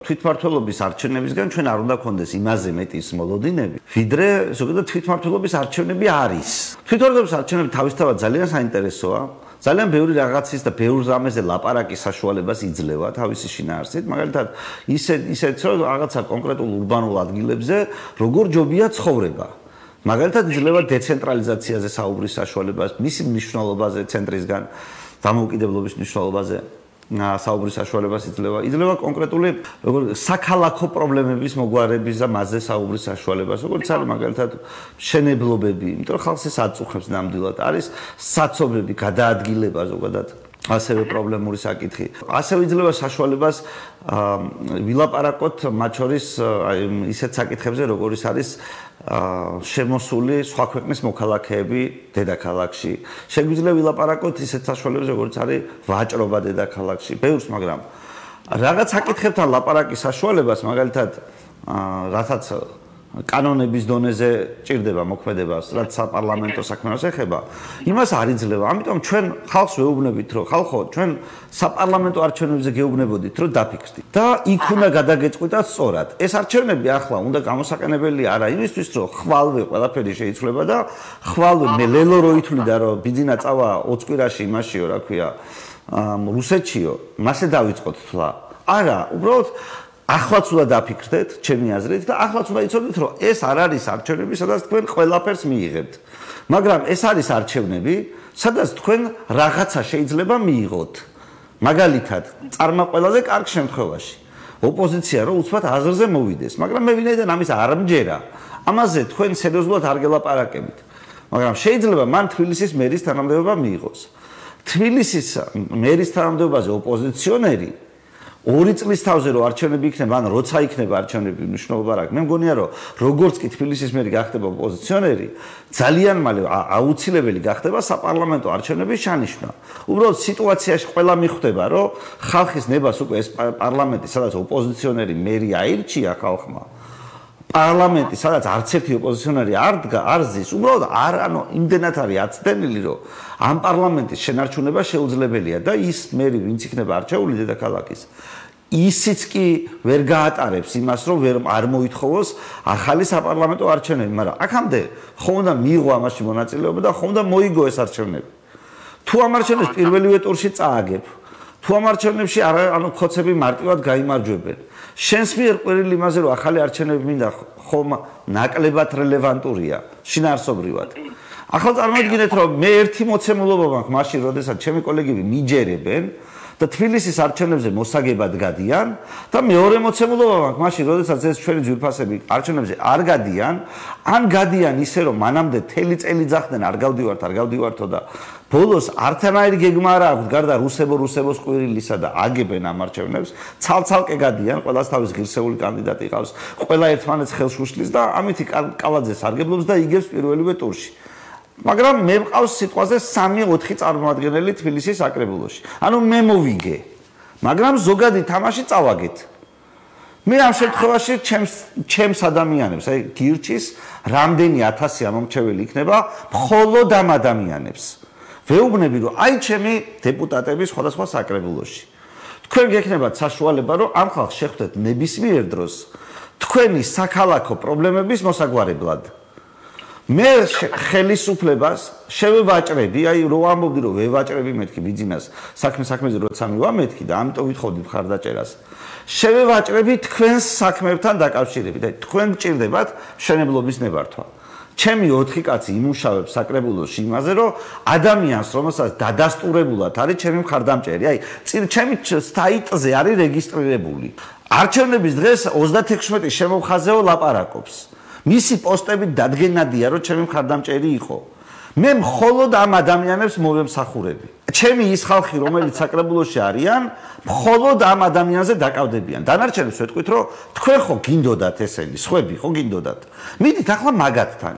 თვითმმართველობის არჩევნებისგან ჩვენ არ უნდა გქონდეს იმაზე მეტი მოლოდინები, ვიდრე ზოგადად თვითმმართველობის არჩევნები არის. თვითმმართველობის არჩევნები თავისთავად ძალიან საინტერესოა. ძალიან ბევრი რაღაცის და ბევრ რამეზე ლაპარაკის საშუალებას იძლევა თავისი შინაარსით, მაგალითად ისეც რომ რაღაცა კონკრეტულ ურბანულ ადგილებზე როგორ ჯობია ცხოვრება. მაგალითად იძლევა დეცენტრალიზაციაზე საუბრის საშუალებას, მისი მნიშვნელობაზე ცენტრისგან დამოუკიდებლობის მნიშვნელობაზე საუბრის საშუალებას იძლევა კონკრეტული საქალაქო პრობლემების მოგვარების და მასზე საუბრის საშუალებას, როგორც არის მაგალითად მშენებლობები, იმიტომ რომ ხალხს ეს აწუხებს ნამდვილად, არის საცობები, გადაადგილება ზოგადად ასევე პრობლემური საკითხი. ასევე იძლევა საშუალებას ვილაპარაკოთ მათ შორის ისეთ საკითხებზე, როგორიც არის შემოსული სხვა ქვეყნის მოქალაქეები დედაქალაქში. შეგვიძლია ვილაპარაკოთ ისეთ საშუალებებზე, როგორც არის ვაჭრობა დედაქალაქში. ბევრს, მაგრამ რაღაც საკითხებთან ლაპარაკის საშუალებას, მაგალითად, რასაც კანონების დონეზე ჭირდება მოქმედებას, რაც საპარლამენტო საქმეებს ეხება, იმას არ იძლევა. ამიტომ ჩვენ ხალხს ვეუბნებით, რომ ხალხო, ჩვენ საპარლამენტო არჩევნებზე გეუბნებოდით, რომ დაფიქრდით და იქ უნდა გადაგეწყვიტათ სწორად. ეს არჩევნები ახლა უნდა გამოსაყენებელი არა იმისთვის, რომ ხვალვე ყველაფერი შეიცვლება და ხვალვე მე ლელო რო ითვლიდა, რომ ბიძინა წავა 20 კვირაში იმაშიო, რა ქვია, რუსეთშიო, მასე დავიწყოთ თვლა. არა, უბრალოდ ახლაც უნდა დაფიქრდეთ, ჩემი აზრით, და ახლაც უნდა იცოდეთ, რომ ეს არ არის არჩევნები, სადაც თქვენ ყველაფერს მიიღებთ. მაგრამ ეს არის არჩევნები, სადაც თქვენ რაღაცა შეიძლება მიიღოთ. მაგალითად, წარმატებაზე კარგ შემთხვევაში ოპოზიცია რო უცბად აზრზე მოვიდეს, მაგრამ მე ვინაიდან ამის არ მჯერა, ამაზე თქვენ სერიოზულად არ გელაპარაკებით. მაგრამ შეიძლება მან თბილისის მერის თანამდებობა მიიღოს. თბილისის მერის თანამდებობაზე ოპოზიციონერი 2 წლის თავზე რო არჩევნები იქნება, ან როცა იქნება არჩევნები, მნიშვნელობა რა აქვს. მე მგონია, რომ როგორც კი თბილისის მერი გახდება ოპოზიციონერი, ძალიან მალე აუცილებელი გახდება საპარლამენტო არჩევნების ჩანიშვნა. უბრალოდ სიტუაციაში ყველა მიხვდება, რომ ხალხის ნებას უკვე ეს პარლამენტი, სადაც ოპოზიციონერი მერი აირჩია ხალხმა, პარლამენტი, სადაც არც ერთი ოპოზიციონერი არ ზის, უბრალოდ იმდენად არის აცდენილი, რომ ამ პარლამენტის შენარჩუნება შეუძლებელია და ის მერი, ვინც იქნება არჩეული დედაქალაქის, ისიც კი ვერ გაატარებს იმას, რომ არ მოითხოვოს ახალი საპარლამენტო არჩევნები, მაგრამ აქამდე ხომ უნდა მიიღო ამაში მონაწილეობა და ხომ უნდა მოიგო ეს არჩევნები. თუ ამ არჩევნებს პირველივე ტურში წააგებ, თუ ამ არჩევნებში ხოცები მარტივად გაიმარჯვებენ, შენს მიერ ყვირილი იმაზე, რომ ახალი არჩევნები მინდა, ხომ ნაკლებად რელევანტურია შინაარსობრივად. ახლა წარმოიდგინეთ, რომ მე ერთი მოცემულობა მაქვს მაშინ, როდესაც ჩემი კოლეგები მიჯერებენ და თბილისის არჩევნებზე მოსაგებად გადიან და მეორე მოცემულობა მაქვს მაშინ, როდესაც ეს ჩვენი ძვირფასები არჩევნებზე არ გადიან, ან გადიან ისე, რომ მანამდე თელი წელი ძახდნენ არ გავდივართო და ბოლოს არცანაირი გეგმა არ აქვს, გარდა რუსებოს ყვირილისა და აგებენ ამ არჩევნებს, ცალ-ცალკე გადიან, ყველას თავის ღირსეული კანდიდატი ყავს, ყველა ერთმანეთს ხელს უშლის და ამითი კალაძე სარგებლობს და იგებს პირველივე ტურში. მაგრამ მე მყავს სიტყვაზე 3-4 წარმომადგენელი თბილისის საკრებულოში. ანუ მე მოვიგე, მაგრამ ზოგადი თამაში წავაგეთ. მე ამ შემთხვევაში ჩემს ადამიანებს, აი გირჩის რამდენი 1000 ამომრჩეველი იქნება მხოლოდ ამ ადამიანებს. ვეუბნები, რომ აი ჩემი დეპუტატები სხვადასხვა საკრებულოში. თქვენ გექნებათ საშუალება, რომ ამ ხალხს შეხვდეთ ნებისმიერ დროს თქვენი საქალაქო პრობლემების მოსაგვარებლად. მე ხელისუფლებას შევევაჭრები, აი რო ამბობდი, რომ ვევაჭრები მეთქი ბიძინას საქმეზე როცა მივამეთქი და ამიტომ ვითხოვდი მხარდაჭერას. შევევაჭრები თქვენს საქმებთან დაკავშირებით, აი თქვენ გჭირდებათ მშენებლობის ნებართვა. ჩემი 4 კაცი იმუშავებს საკრებულოში იმაზე, რომ ადამიანს, რომელსაც დადასტურებულად არის ჩემი მხარდამჭერი, აი ჩემი საიტზე არის რეგისტრირებული. არჩევნების დღეს 36 შემოხაზეო ლაპარაკობს. მისი პოსტები დადგენადია, რომ ჩემი მხარდამჭერი იყო. მე მხოლოდ ამ ადამიანებს მოვემსახურები. ჩემი ის ხალხი, რომელიც საკრებულოში არიან, მხოლოდ ამ ადამიანზე დაკავდებიან. დანარჩენებს ვეთქვით, რომ თქვენ ხო გინდოდათ ესენი, სხვები ხო გინდოდათ. მიდით ახლა მაგათთან.